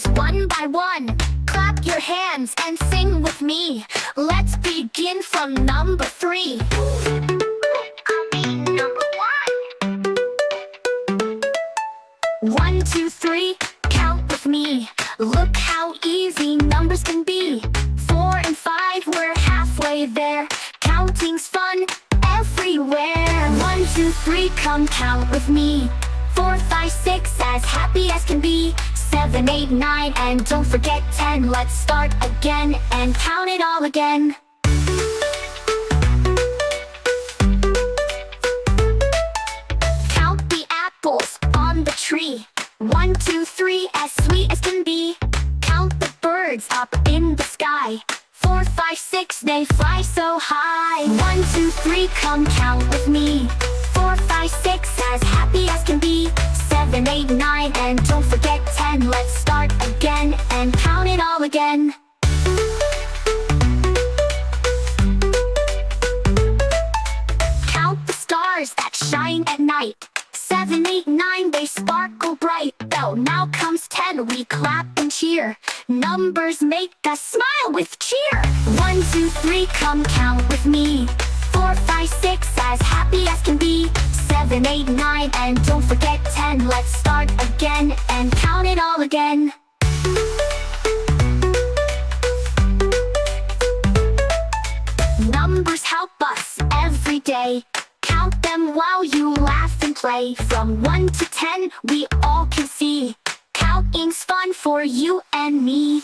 stars one by one. Clap your hands and sing with me. Let's begin from number 3. Number 1. 1, 2, 3, count with me. Look how easy numbers can be. 4 and 5, we're halfway there. Counting's fun everywhere. 1, 2, 3, come count with me. 4, 5, 6, as happy as can be. 7, 8, 9, and don't forget 10. Let's start again and count it all again. Count the apples on the tree. 1, 2, 3, as sweet as can be. Count the birds up in the sky. 4, 5, 6, they fly so high. 1, 2, 3, come count with me. 4, 5, 6, as happy as can be. 7, 8, 9, and don't forget 10. Let's start again and count it all again. Count the stars that shine at night. 7, 8, 9, they sparkle bright. Oh, now comes 10, we clap and cheer. Numbers make us smile with cheer. 1, 2, 3, come count with me. 4, 5, 6, as happy as can be. 7, 8, 9, and don't forget 10. Let's start again and count it all again. Numbers help us every day. Count them while you laugh and play. From 1 to 10, we all can see. Counting's fun for you and me.